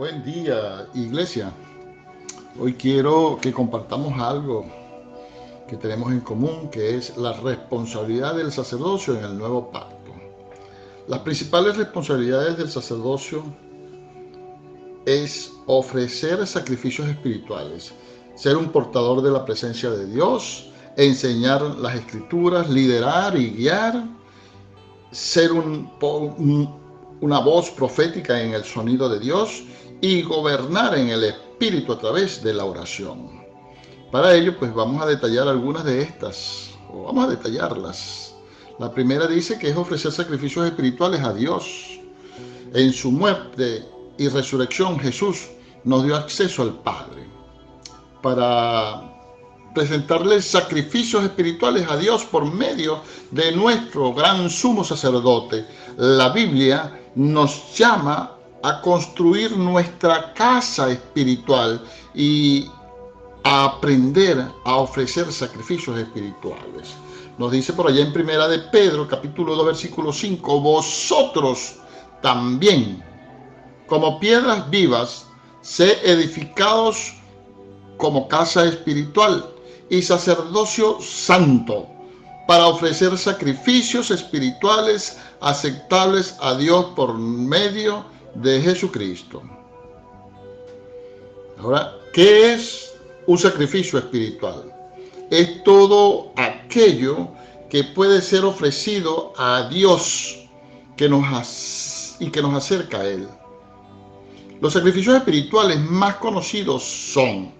Buen día, iglesia. Hoy quiero que compartamos algo que tenemos en común, que es la responsabilidad del sacerdocio en el nuevo pacto. Las principales responsabilidades del sacerdocio es ofrecer sacrificios espirituales, ser un portador de la presencia de Dios, enseñar las escrituras, liderar y guiar, ser una voz profética en el sonido de Dios y gobernar en el Espíritu a través de la oración. Para ello, pues vamos a detallar algunas de estas, o vamos a detallarlas. La primera dice que es ofrecer sacrificios espirituales a Dios. En su muerte y resurrección, Jesús nos dio acceso al Padre para presentarle sacrificios espirituales a Dios por medio de nuestro gran sumo sacerdote. La Biblia nos llama a construir nuestra casa espiritual y a aprender a ofrecer sacrificios espirituales. Nos dice por allá en Primera de Pedro, capítulo 2, versículo 5, vosotros también, como piedras vivas, sed edificados como casa espiritual y sacerdocio santo, para ofrecer sacrificios espirituales aceptables a Dios por medio de Jesucristo. Ahora, ¿qué es un sacrificio espiritual? Es todo aquello que puede ser ofrecido a Dios que nos acerca a Él. Los sacrificios espirituales más conocidos son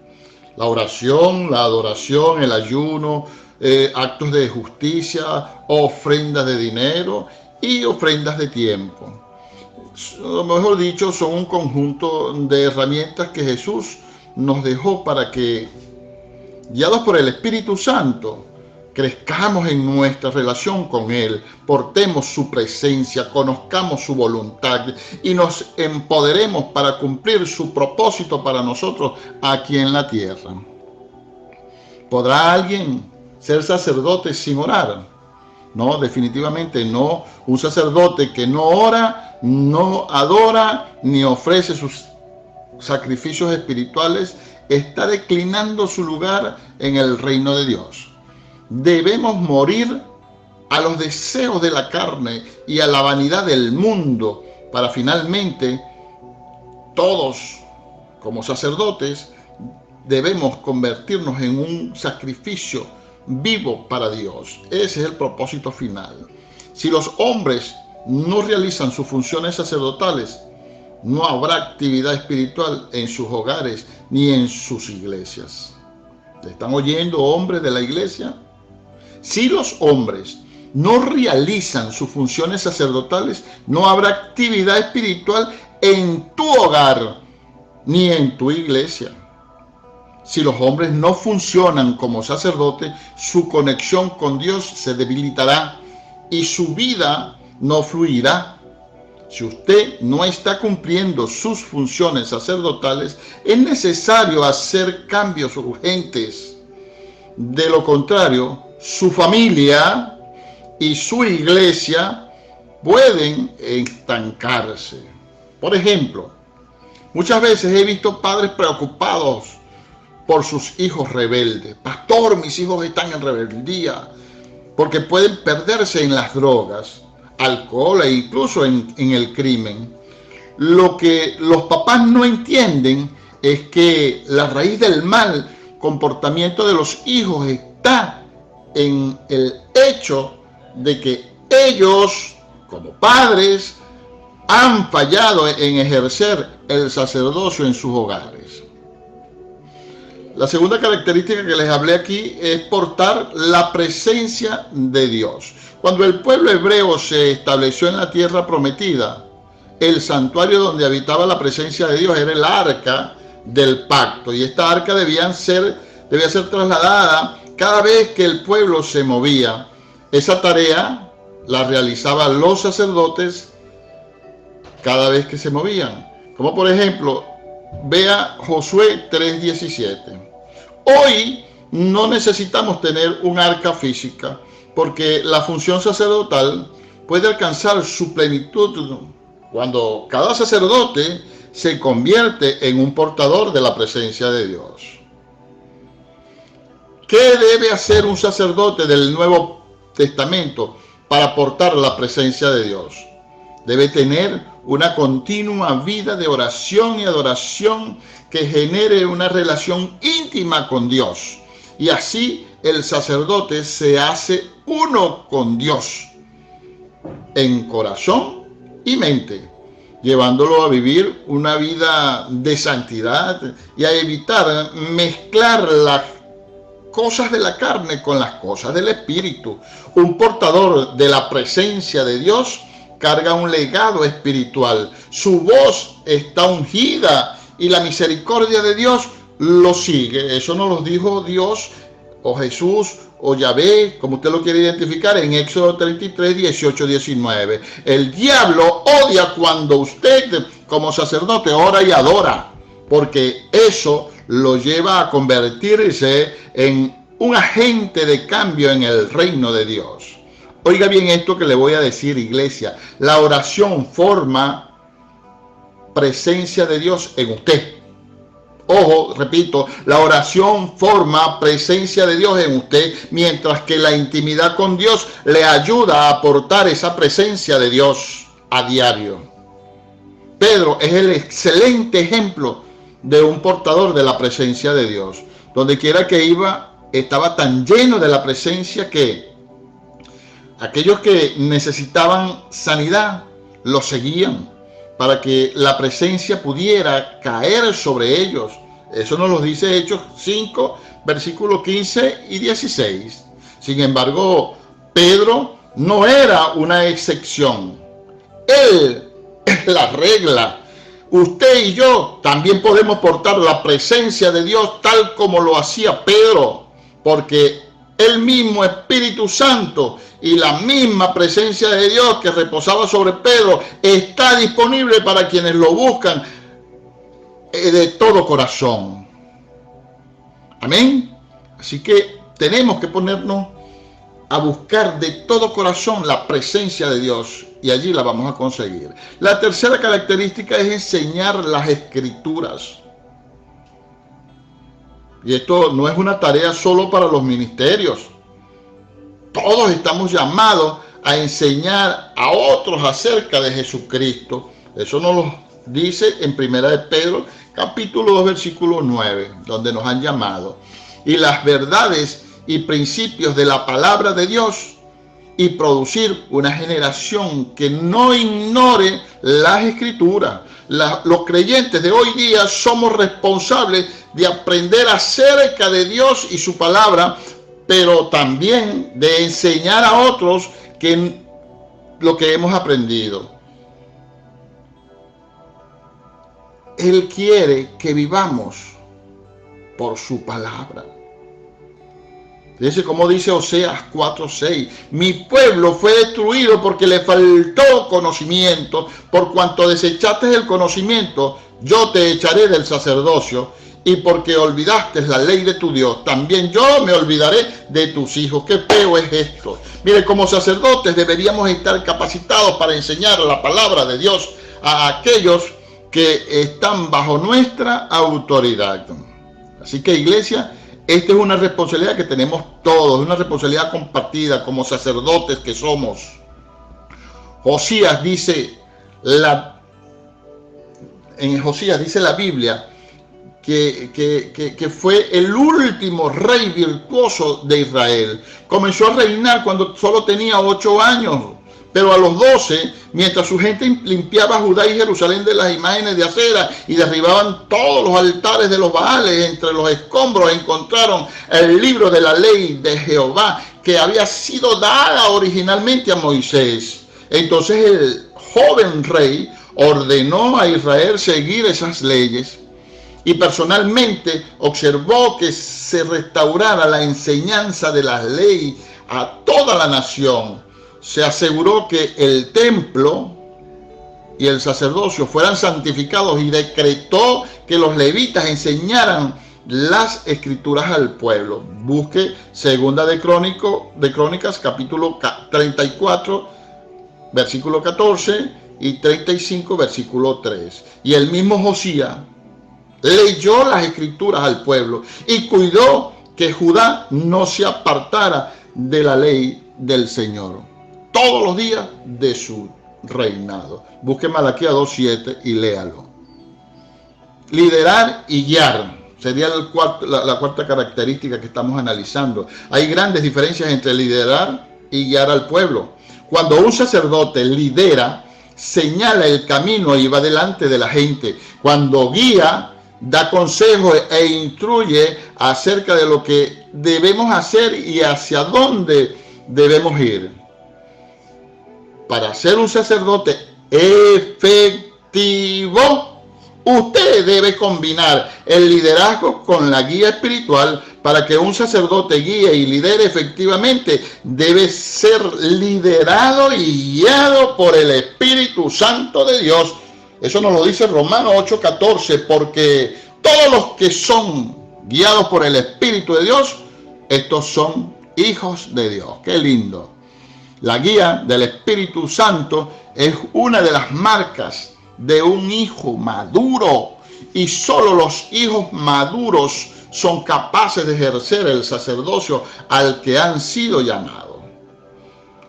la oración, la adoración, el ayuno, actos de justicia, ofrendas de dinero y ofrendas de tiempo. O mejor dicho, son un conjunto de herramientas que Jesús nos dejó para que, guiados por el Espíritu Santo, crezcamos en nuestra relación con Él, portemos su presencia, conozcamos su voluntad y nos empoderemos para cumplir su propósito para nosotros aquí en la tierra. ¿Podrá alguien ser sacerdote sin orar? No, definitivamente no. Un sacerdote que no ora, no adora, ni ofrece sus sacrificios espirituales, está declinando su lugar en el reino de Dios. Debemos morir a los deseos de la carne y a la vanidad del mundo para finalmente todos, como sacerdotes, debemos convertirnos en un sacrificio vivo para Dios. Ese es el propósito final. Si los hombres no realizan sus funciones sacerdotales, no habrá actividad espiritual en sus hogares ni en sus iglesias. ¿Están oyendo, hombres de la iglesia? Si los hombres no realizan sus funciones sacerdotales, no habrá actividad espiritual en tu hogar ni en tu iglesia. Si los hombres no funcionan como sacerdotes, su conexión con Dios se debilitará y su vida no fluirá. Si usted no está cumpliendo sus funciones sacerdotales, es necesario hacer cambios urgentes. De lo contrario, su familia y su iglesia pueden estancarse. Por ejemplo, muchas veces he visto padres preocupados por sus hijos rebeldes. Pastor, mis hijos están en rebeldía, porque pueden perderse en las drogas, alcohol e incluso en el crimen. Lo que los papás no entienden es que la raíz del mal comportamiento de los hijos está en el hecho de que ellos, como padres, han fallado en ejercer el sacerdocio en sus hogares. La segunda característica que les hablé aquí es portar la presencia de Dios. Cuando el pueblo hebreo se estableció en la tierra prometida, el santuario donde habitaba la presencia de Dios era el arca del pacto, y esta arca debía ser trasladada cada vez que el pueblo se movía. Esa tarea la realizaban los sacerdotes cada vez que se movían. Como por ejemplo, vea Josué 3:17. Hoy no necesitamos tener un arca física, porque la función sacerdotal puede alcanzar su plenitud cuando cada sacerdote se convierte en un portador de la presencia de Dios. ¿Qué debe hacer un sacerdote del Nuevo Testamento para portar la presencia de Dios? Debe tener una continua vida de oración y adoración que genere una relación íntima con Dios. Y así el sacerdote se hace uno con Dios en corazón y mente, llevándolo a vivir una vida de santidad y a evitar mezclar las cosas de la carne con las cosas del espíritu. Un portador de la presencia de Dios carga un legado espiritual. Su voz está ungida y la misericordia de Dios lo sigue. Eso nos lo dijo Dios o Jesús o Yahvé, como usted lo quiere identificar, en Éxodo 33, 18, 19. El diablo odia cuando usted, como sacerdote, ora y adora, porque eso lo lleva a convertirse en un agente de cambio en el reino de Dios. Oiga bien esto que le voy a decir, iglesia. La oración forma presencia de Dios en usted. Ojo, repito, la oración forma presencia de Dios en usted, mientras que la intimidad con Dios le ayuda a aportar esa presencia de Dios a diario. Pedro es el excelente ejemplo de un portador de la presencia de Dios. Donde quiera que iba, estaba tan lleno de la presencia que aquellos que necesitaban sanidad lo seguían para que la presencia pudiera caer sobre ellos. Eso nos lo dice Hechos 5, versículos 15 y 16. Sin embargo, Pedro no era una excepción. Él es la regla. Usted y yo también podemos portar la presencia de Dios tal como lo hacía Pedro, porque el mismo Espíritu Santo y la misma presencia de Dios que reposaba sobre Pedro está disponible para quienes lo buscan de todo corazón. Amén. Así que tenemos que ponernos a buscar de todo corazón la presencia de Dios y allí la vamos a conseguir. La tercera característica es enseñar las Escrituras. Y esto no es una tarea solo para los ministerios. Todos estamos llamados a enseñar a otros acerca de Jesucristo. Eso nos lo dice en 1 de Pedro, capítulo 2, versículo 9, donde nos han llamado. Y las verdades y principios de la palabra de Dios, y producir una generación que no ignore las Escrituras. Los creyentes de hoy día somos responsables de aprender acerca de Dios y su palabra, pero también de enseñar a otros lo que hemos aprendido. Él quiere que vivamos por su palabra. Fíjense cómo dice Oseas 4:6. Mi pueblo fue destruido porque le faltó conocimiento. Por cuanto desechaste el conocimiento, yo te echaré del sacerdocio. Y porque olvidaste la ley de tu Dios, también yo me olvidaré de tus hijos. Qué feo es esto. Mire, como sacerdotes deberíamos estar capacitados para enseñar la palabra de Dios a aquellos que están bajo nuestra autoridad. Así que, iglesia, esta es una responsabilidad que tenemos todos, una responsabilidad compartida como sacerdotes que somos. En Josías dice la Biblia que fue el último rey virtuoso de Israel. Comenzó a reinar cuando solo tenía 8 años, pero a los 12, mientras su gente limpiaba Judá y Jerusalén de las imágenes de acera y derribaban todos los altares de los Baales, entre los escombros encontraron el libro de la ley de Jehová que había sido dada originalmente a Moisés. Entonces el joven rey ordenó a Israel seguir esas leyes y personalmente observó que se restaurara la enseñanza de la ley a toda la nación. Se aseguró que el templo y el sacerdocio fueran santificados y decretó que los levitas enseñaran las escrituras al pueblo. Busque Segunda de Crónicas, capítulo 34, versículo 14, y 35, versículo 3. Y el mismo Josías leyó las escrituras al pueblo y cuidó que Judá no se apartara de la ley del Señor todos los días de su reinado. Busque Malaquías 2:7 y léalo. Liderar y guiar sería la cuarta característica que estamos analizando. Hay grandes diferencias entre liderar y guiar al pueblo. Cuando un sacerdote lidera, señala el camino y va delante de la gente. Cuando guía, da consejos e instruye acerca de lo que debemos hacer y hacia dónde debemos ir. Para ser un sacerdote efectivo, usted debe combinar el liderazgo con la guía espiritual. Para que un sacerdote guíe y lidere efectivamente, debe ser liderado y guiado por el Espíritu Santo de Dios. Eso nos lo dice Romanos 8:14, porque todos los que son guiados por el Espíritu de Dios, estos son hijos de Dios. ¡Qué lindo! La guía del Espíritu Santo es una de las marcas de un hijo maduro, y solo los hijos maduros son capaces de ejercer el sacerdocio al que han sido llamados.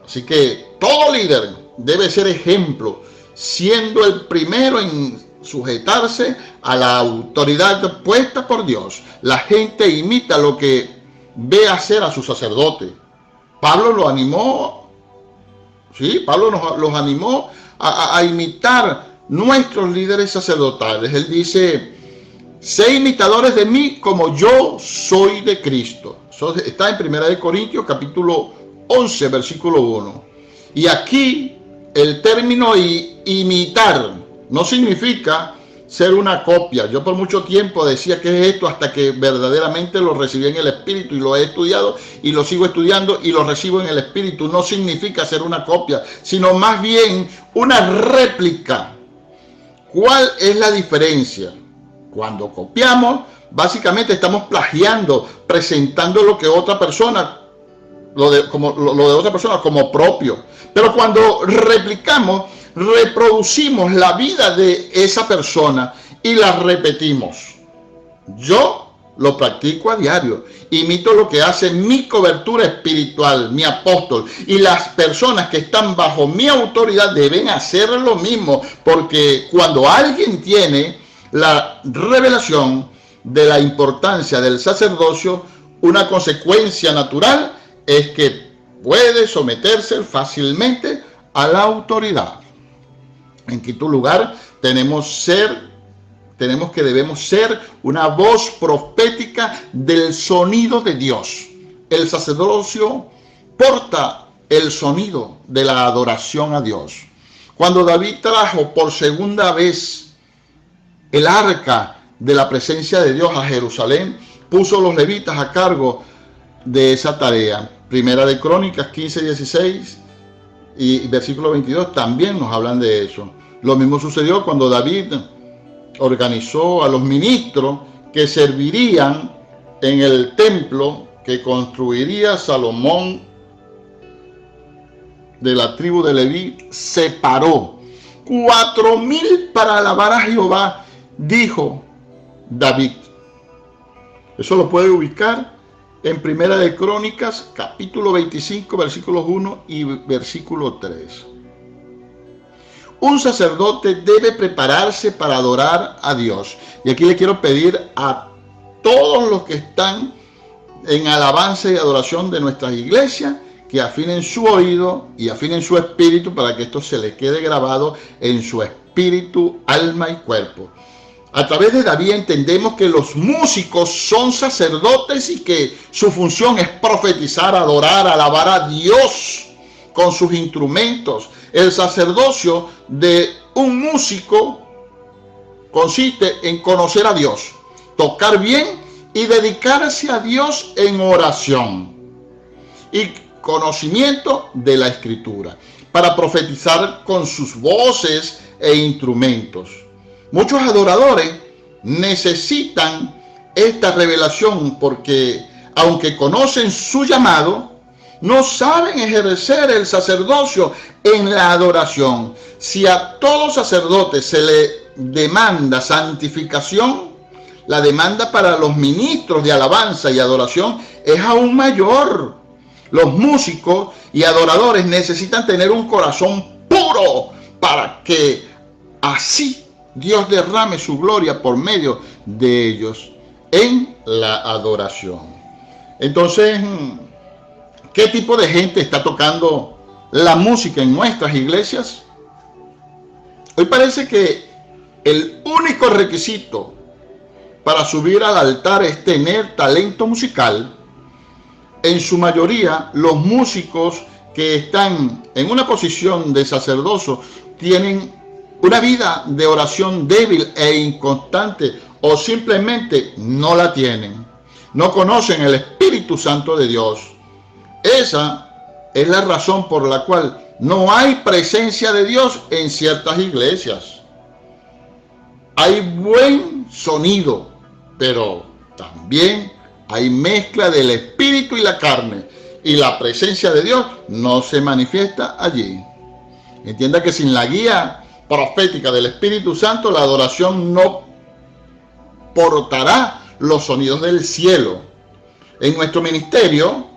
Así que todo líder debe ser ejemplo, siendo el primero en sujetarse a la autoridad puesta por Dios. La gente imita lo que ve hacer a su sacerdote. Pablo lo animó, ¿sí? Pablo los animó a imitar nuestros líderes sacerdotales. Él dice: sé imitadores de mí como yo soy de Cristo. Eso está en 1 Corintios capítulo 11, versículo 1. Y aquí el término imitar no significa ser una copia. Yo por mucho tiempo decía que es esto, hasta que verdaderamente lo recibí en el Espíritu y lo he estudiado y lo sigo estudiando y lo recibo en el Espíritu. No significa ser una copia, sino más bien una réplica. ¿Cuál es la diferencia? Cuando copiamos, básicamente estamos plagiando, presentando lo que otra persona, lo de otra persona como propio. Pero cuando replicamos, reproducimos la vida de esa persona y la repetimos. Yo lo practico a diario. Imito lo que hace mi cobertura espiritual, mi apóstol, y las personas que están bajo mi autoridad deben hacer lo mismo, porque cuando alguien tiene la revelación de la importancia del sacerdocio, una consecuencia natural es que puede someterse fácilmente a la autoridad. En quinto lugar, debemos ser una voz profética del sonido de Dios. El sacerdocio porta el sonido de la adoración a Dios. Cuando David trajo por segunda vez el arca de la presencia de Dios a Jerusalén, puso a los levitas a cargo de esa tarea. Primera de Crónicas 15:16 y versículo 22 también nos hablan de eso. Lo mismo sucedió cuando David organizó a los ministros que servirían en el templo que construiría Salomón de la tribu de Leví. Separó 4,000 para alabar a Jehová, dijo David. Eso lo puede ubicar en Primera de Crónicas, capítulo 25, versículos 1 y versículo 3. Un sacerdote debe prepararse para adorar a Dios. Y aquí le quiero pedir a todos los que están en alabanza y adoración de nuestras iglesias que afinen su oído y afinen su espíritu para que esto se les quede grabado en su espíritu, alma y cuerpo. A través de David entendemos que los músicos son sacerdotes y que su función es profetizar, adorar, alabar a Dios con sus instrumentos. El sacerdocio de un músico consiste en conocer a Dios, tocar bien y dedicarse a Dios en oración y conocimiento de la Escritura, para profetizar con sus voces e instrumentos. Muchos adoradores necesitan esta revelación porque, aunque conocen su llamado, no saben ejercer el sacerdocio en la adoración. Si a todo sacerdote se le demanda santificación, la demanda para los ministros de alabanza y adoración es aún mayor. Los músicos y adoradores necesitan tener un corazón puro para que así Dios derrame su gloria por medio de ellos en la adoración. Entonces, ¿qué tipo de gente está tocando la música en nuestras iglesias? Hoy parece que el único requisito para subir al altar es tener talento musical. En su mayoría, los músicos que están en una posición de sacerdocio tienen una vida de oración débil e inconstante, o simplemente no la tienen. No conocen el Espíritu Santo de Dios. Esa es la razón por la cual no hay presencia de Dios en ciertas iglesias. Hay buen sonido, pero también hay mezcla del espíritu y la carne, y la presencia de Dios no se manifiesta allí. Entienda que sin la guía profética del Espíritu Santo, la adoración no portará los sonidos del cielo. En nuestro ministerio,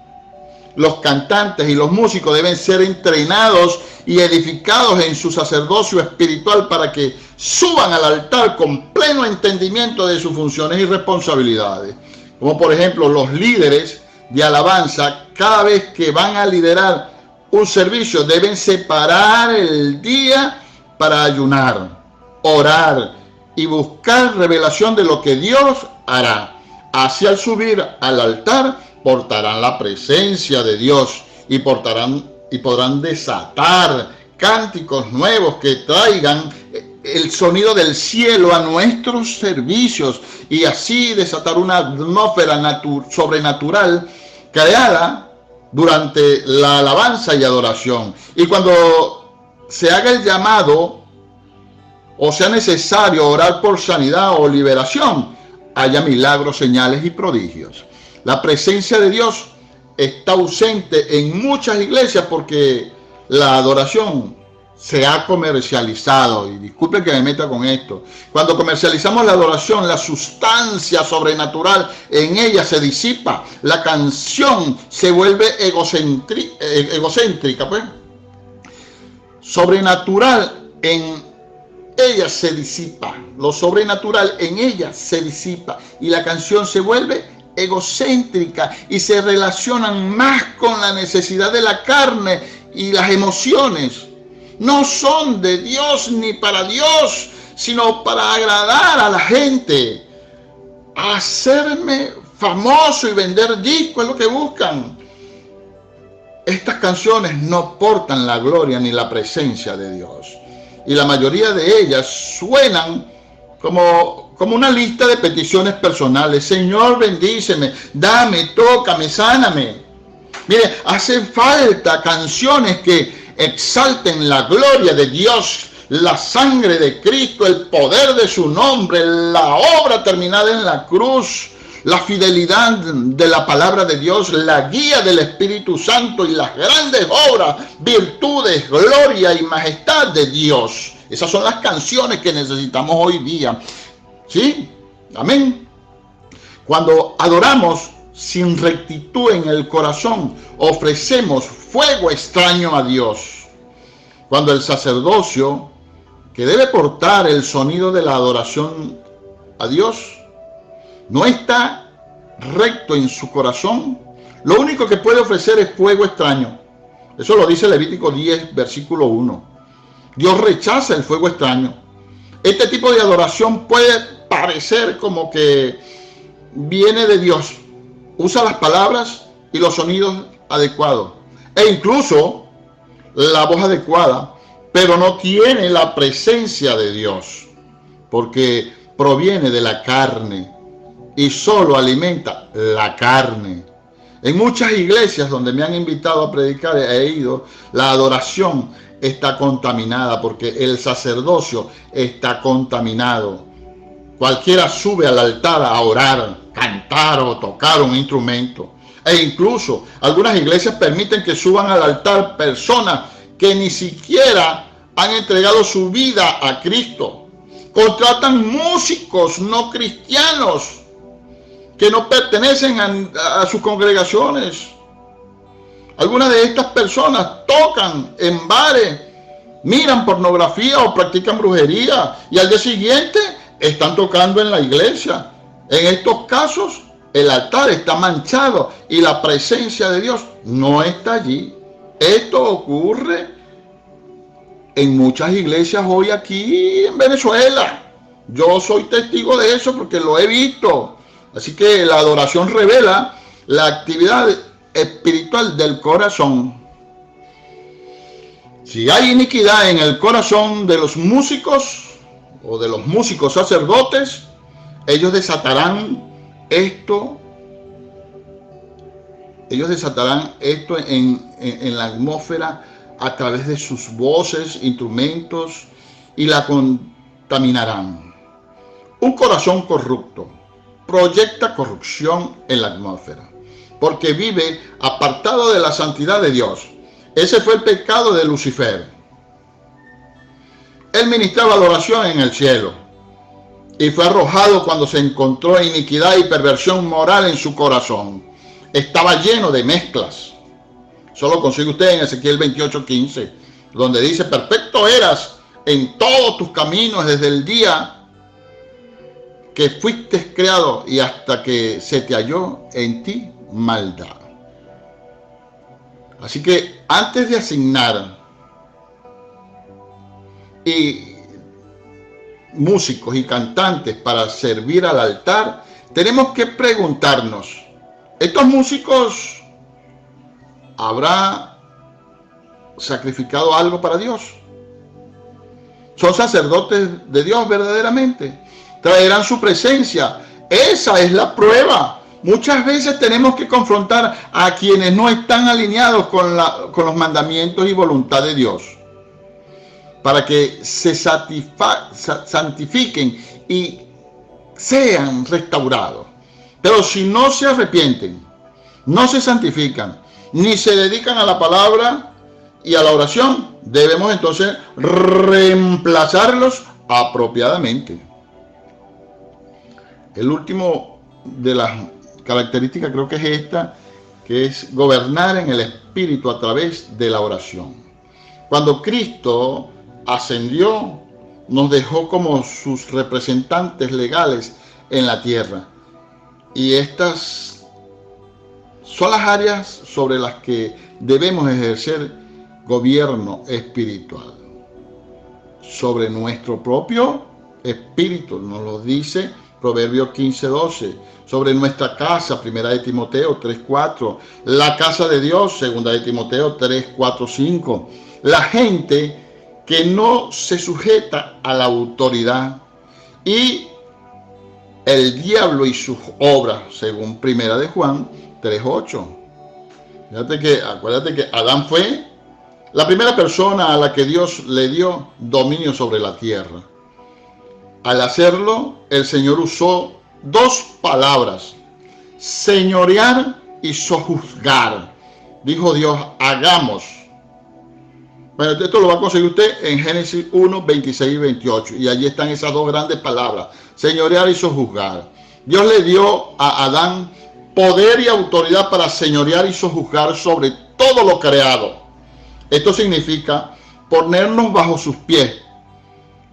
los cantantes y los músicos deben ser entrenados y edificados en su sacerdocio espiritual para que suban al altar con pleno entendimiento de sus funciones y responsabilidades. Como por ejemplo, los líderes de alabanza, cada vez que van a liderar un servicio, deben separar el día para ayunar, orar y buscar revelación de lo que Dios hará. Así, al subir al altar, portarán la presencia de Dios y podrán desatar cánticos nuevos que traigan el sonido del cielo a nuestros servicios, y así desatar una atmósfera sobrenatural creada durante la alabanza y adoración. Y cuando se haga el llamado o sea necesario orar por sanidad o liberación, haya milagros, señales y prodigios. La presencia de Dios está ausente en muchas iglesias porque la adoración se ha comercializado. Y disculpen que me meta con esto. Cuando comercializamos la adoración, la sustancia sobrenatural en ella se disipa. La canción se vuelve egocéntrica, pues. Sobrenatural en ella se disipa. Lo sobrenatural en ella se disipa. Y la canción se vuelve egocéntrica y se relacionan más con la necesidad de la carne y las emociones. No son de Dios ni para Dios, sino para agradar a la gente. Hacerme famoso y vender discos es lo que buscan. Estas canciones no portan la gloria ni la presencia de Dios. Y la mayoría de ellas suenan como una lista de peticiones personales. Señor, bendíceme, dame, tócame, sáname. Mire, hacen falta canciones que exalten la gloria de Dios, la sangre de Cristo, el poder de su nombre, la obra terminada en la cruz, la fidelidad de la palabra de Dios, la guía del Espíritu Santo y las grandes obras, virtudes, gloria y majestad de Dios. Esas son las canciones que necesitamos hoy día. ¿Sí? Amén. Cuando adoramos sin rectitud en el corazón, ofrecemos fuego extraño a Dios. Cuando el sacerdocio, que debe portar el sonido de la adoración a Dios, no está recto en su corazón, lo único que puede ofrecer es fuego extraño. Eso lo dice Levítico 10, versículo 1. Dios rechaza el fuego extraño. Este tipo de adoración puede parecer como que viene de Dios. Usa las palabras y los sonidos adecuados, e incluso la voz adecuada, pero no tiene la presencia de Dios, porque proviene de la carne y solo alimenta la carne. En muchas iglesias donde me han invitado a predicar, he ido, la adoración está contaminada porque el sacerdocio está contaminado. Cualquiera sube al altar a orar, cantar o tocar un instrumento. E incluso algunas iglesias permiten que suban al altar personas que ni siquiera han entregado su vida a Cristo. Contratan músicos no cristianos que no pertenecen a sus congregaciones. Algunas de estas personas tocan en bares, miran pornografía o practican brujería y al día siguiente están tocando en la iglesia. En estos casos, el altar está manchado y la presencia de Dios no está allí. Esto ocurre en muchas iglesias hoy aquí en Venezuela. Yo soy testigo de eso porque lo he visto. Así que la adoración revela la actividad espiritual del corazón. Si hay iniquidad en el corazón de los músicos o de los músicos sacerdotes, ellos desatarán esto en la atmósfera a través de sus voces, instrumentos, y la contaminarán. Un corazón corrupto proyecta corrupción en la atmósfera, porque vive apartado de la santidad de Dios. Ese fue el pecado de Lucifer. Él ministraba adoración en el cielo y fue arrojado cuando se encontró iniquidad y perversión moral en su corazón. Estaba lleno de mezclas. Eso lo consigue usted en Ezequiel 28:15, donde dice: perfecto eras en todos tus caminos desde el día que fuiste creado y hasta que se te halló en ti maldad. Así que antes de asignar músicos y cantantes para servir al altar, tenemos que preguntarnos: ¿estos músicos habrán sacrificado algo para Dios? ¿Son sacerdotes de Dios verdaderamente? ¿Traerán su presencia? Esa es la prueba. Muchas veces tenemos que confrontar a quienes no están alineados con los mandamientos y voluntad de Dios, para que se santifiquen y sean restaurados. Pero si no se arrepienten, no se santifican, ni se dedican a la palabra y a la oración, debemos entonces reemplazarlos apropiadamente. El último de las características creo que es esta, que es gobernar en el Espíritu a través de la oración. Cuando Cristo ascendió, nos dejó como sus representantes legales en la tierra. Y estas son las áreas sobre las que debemos ejercer gobierno espiritual. Sobre nuestro propio espíritu, nos lo dice Proverbios 15:12. Sobre nuestra casa, 1 de Timoteo 3:4. La casa de Dios, 2 de Timoteo 3:4-5. La gente que no se sujeta a la autoridad, y el diablo y sus obras, según 1 de Juan 3:8. Acuérdate que Adán fue la primera persona a la que Dios le dio dominio sobre la tierra. Al hacerlo, el Señor usó dos palabras: señorear y sojuzgar. Dijo Dios: hagamos. Bueno, esto lo va a conseguir usted en Génesis 1, 26 y 28. Y allí están esas dos grandes palabras: señorear y sojuzgar. Dios le dio a Adán poder y autoridad para señorear y sojuzgar sobre todo lo creado. Esto significa ponernos bajo sus pies,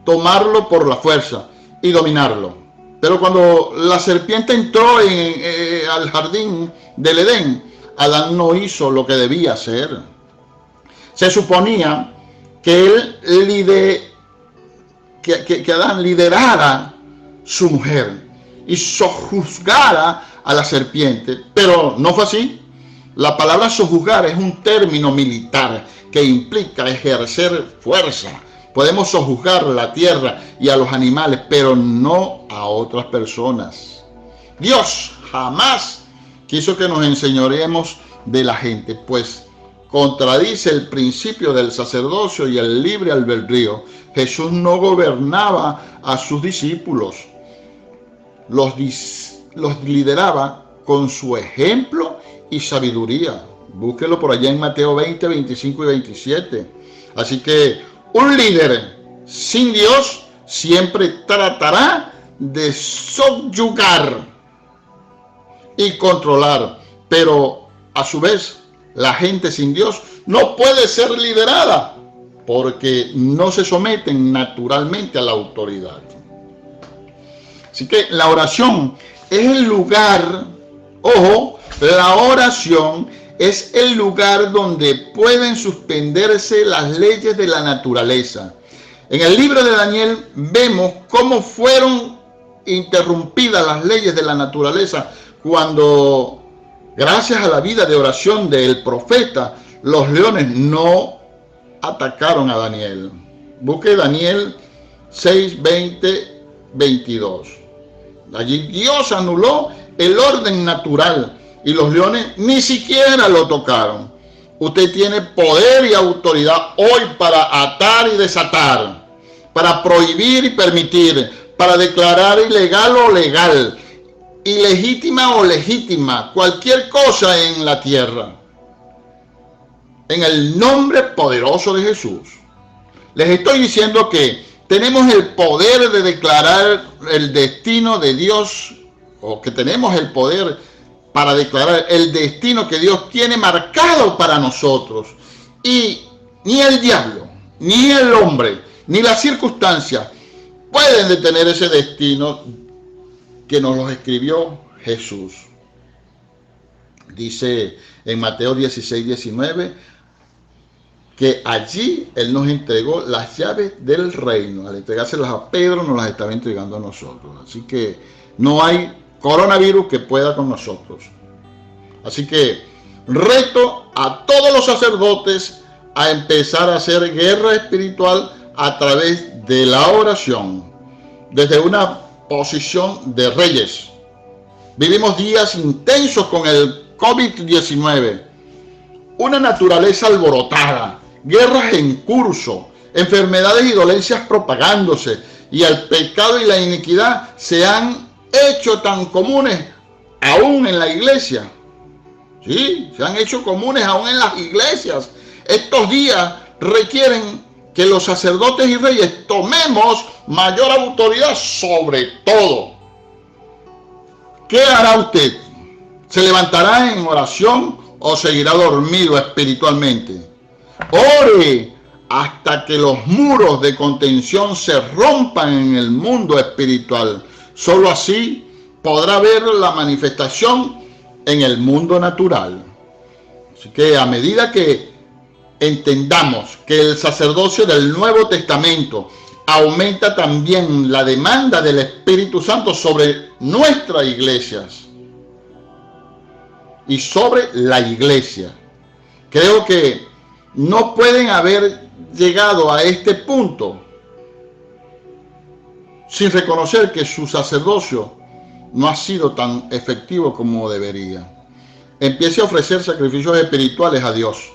tomarlo por la fuerza y dominarlo. Pero cuando la serpiente entró al jardín del Edén, Adán no hizo lo que debía hacer. Se suponía que Adán liderara su mujer y sojuzgara a la serpiente, pero no fue así. La palabra sojuzgar es un término militar que implica ejercer fuerza. Podemos sojuzgar la tierra y a los animales, pero no a otras personas. Dios jamás quiso que nos enseñoreemos de la gente, pues contradice el principio del sacerdocio y el libre albedrío. Jesús no gobernaba a sus discípulos, los lideraba con su ejemplo y sabiduría. Búsquelo por allá en Mateo 20, 25 y 27. Así que un líder sin Dios siempre tratará de subyugar y controlar, pero a su vez la gente sin Dios no puede ser liderada porque no se someten naturalmente a la autoridad. Así que la oración es el lugar, ojo, la oración es el lugar donde pueden suspenderse las leyes de la naturaleza. En el libro de Daniel vemos cómo fueron interrumpidas las leyes de la naturaleza cuando, gracias a la vida de oración del profeta, los leones no atacaron a Daniel. Busque Daniel 6, 20, 22. Allí Dios anuló el orden natural y los leones ni siquiera lo tocaron. Usted tiene poder y autoridad hoy para atar y desatar, para prohibir y permitir, para declarar ilegal o legal, ilegítima o legítima, cualquier cosa en la tierra. En el nombre poderoso de Jesús. Les estoy diciendo que tenemos el poder de declarar el destino de Dios, o que tenemos el poder para declarar el destino que Dios tiene marcado para nosotros. Y ni el diablo, ni el hombre, ni las circunstancias pueden detener ese destino que nos lo escribió Jesús. Dice en Mateo 16, 19, que allí Él nos entregó las llaves del reino. Al entregárselas a Pedro, nos las estaba entregando a nosotros. Así que no hay coronavirus que pueda con nosotros. Así que reto a todos los sacerdotes a empezar a hacer guerra espiritual a través de la oración, desde una posición de reyes. Vivimos días intensos con el COVID-19, una naturaleza alborotada, guerras en curso, enfermedades y dolencias propagándose, y el pecado y la iniquidad se han hecho tan comunes aún en la iglesia. Sí, se han hecho comunes aún en las iglesias. Estos días requieren que los sacerdotes y reyes tomemos mayor autoridad sobre todo. ¿Qué hará usted? ¿Se levantará en oración o seguirá dormido espiritualmente? Ore hasta que los muros de contención se rompan en el mundo espiritual. Solo así podrá ver la manifestación en el mundo natural. Así que a medida que entendamos que el sacerdocio del Nuevo Testamento aumenta también la demanda del Espíritu Santo sobre nuestras iglesias y sobre la iglesia. Creo que no pueden haber llegado a este punto sin reconocer que su sacerdocio no ha sido tan efectivo como debería. Empiece a ofrecer sacrificios espirituales a Dios.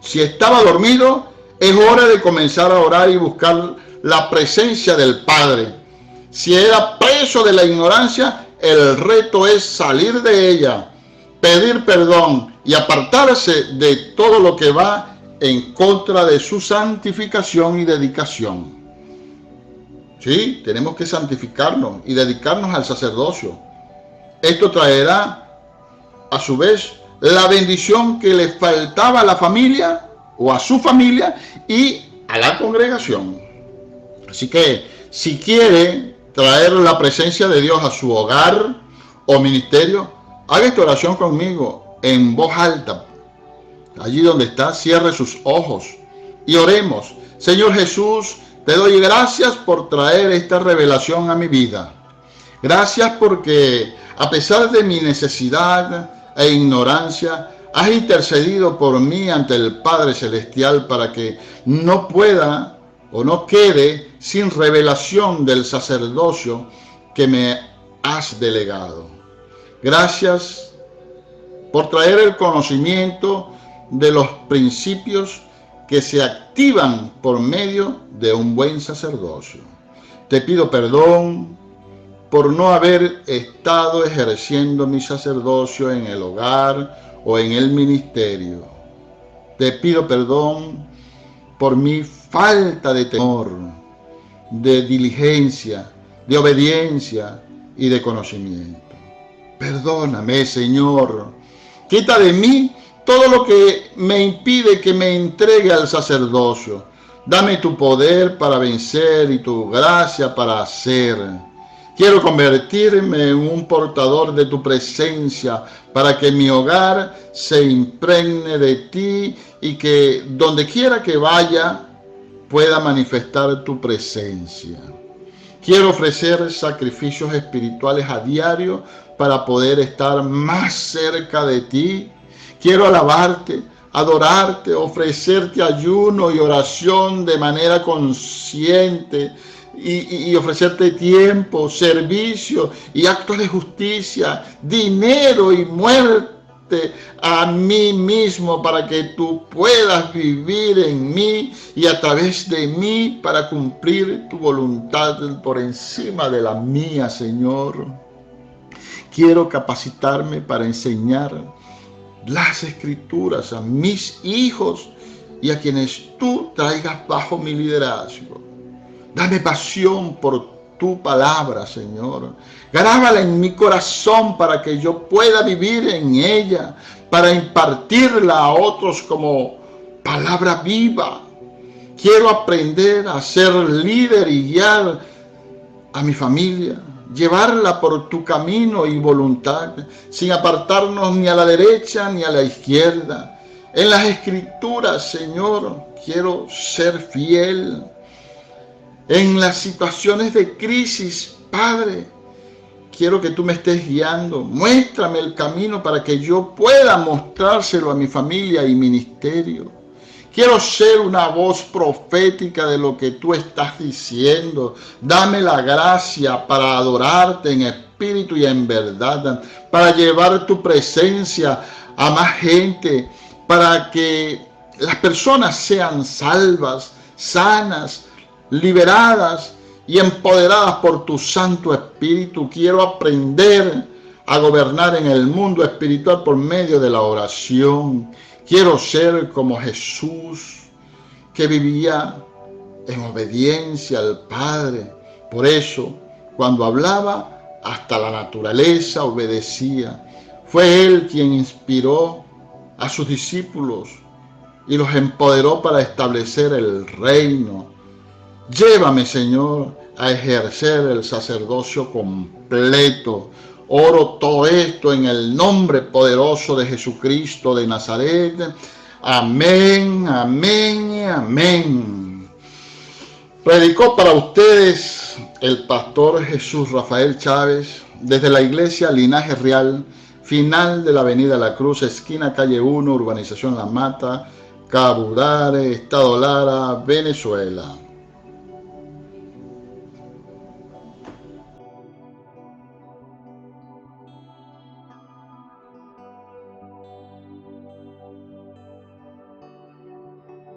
Si estaba dormido, es hora de comenzar a orar y buscar la presencia del Padre. Si era preso de la ignorancia, el reto es salir de ella, pedir perdón y apartarse de todo lo que va en contra de su santificación y dedicación. Sí, tenemos que santificarnos y dedicarnos al sacerdocio. Esto traerá a su vez la bendición que le faltaba a la familia o a su familia y a la congregación. Así que si quiere traer la presencia de Dios a su hogar o ministerio, haga esta oración conmigo en voz alta. Allí donde está, cierre sus ojos y oremos. Señor Jesús, te doy gracias por traer esta revelación a mi vida. Gracias porque a pesar de mi necesidad e ignorancia, has intercedido por mí ante el Padre Celestial para que no pueda o no quede sin revelación del sacerdocio que me has delegado. Gracias por traer el conocimiento de los principios que se activan por medio de un buen sacerdocio. Te pido perdón por no haber estado ejerciendo mi sacerdocio en el hogar o en el ministerio. Te pido perdón por mi falta de temor, de diligencia, de obediencia y de conocimiento. Perdóname, Señor. Quita de mí todo lo que me impide que me entregue al sacerdocio. Dame tu poder para vencer y tu gracia para hacer. Quiero convertirme en un portador de tu presencia para que mi hogar se impregne de ti y que donde quiera que vaya pueda manifestar tu presencia. Quiero ofrecer sacrificios espirituales a diario para poder estar más cerca de ti. Quiero alabarte, adorarte, ofrecerte ayuno y oración de manera consciente y ofrecerte tiempo, servicio y actos de justicia, dinero y muerte a mí mismo para que tú puedas vivir en mí y a través de mí para cumplir tu voluntad por encima de la mía, Señor. Quiero capacitarme para enseñar las Escrituras a mis hijos y a quienes tú traigas bajo mi liderazgo. Dame pasión por tu palabra, Señor. Grábala en mi corazón para que yo pueda vivir en ella, para impartirla a otros como palabra viva. Quiero aprender a ser líder y guiar a mi familia, llevarla por tu camino y voluntad, sin apartarnos ni a la derecha ni a la izquierda. En las Escrituras, Señor, quiero ser fiel. En las situaciones de crisis, Padre, quiero que tú me estés guiando. Muéstrame el camino para que yo pueda mostrárselo a mi familia y ministerio. Quiero ser una voz profética de lo que tú estás diciendo. Dame la gracia para adorarte en espíritu y en verdad, para llevar tu presencia a más gente, para que las personas sean salvas, sanas, liberadas y empoderadas por tu Santo Espíritu. Quiero aprender a gobernar en el mundo espiritual por medio de la oración. Quiero ser como Jesús, que vivía en obediencia al Padre. Por eso, cuando hablaba, hasta la naturaleza obedecía. Fue Él quien inspiró a sus discípulos y los empoderó para establecer el reino. Llévame, Señor, a ejercer el sacerdocio completo. Oro todo esto en el nombre poderoso de Jesucristo de Nazaret. Amén, amén y amén. Predicó para ustedes el pastor Jesús Rafael Chávez desde la iglesia Linaje Real, final de la avenida La Cruz, esquina calle 1, urbanización La Mata, Cabudare, Estado Lara, Venezuela.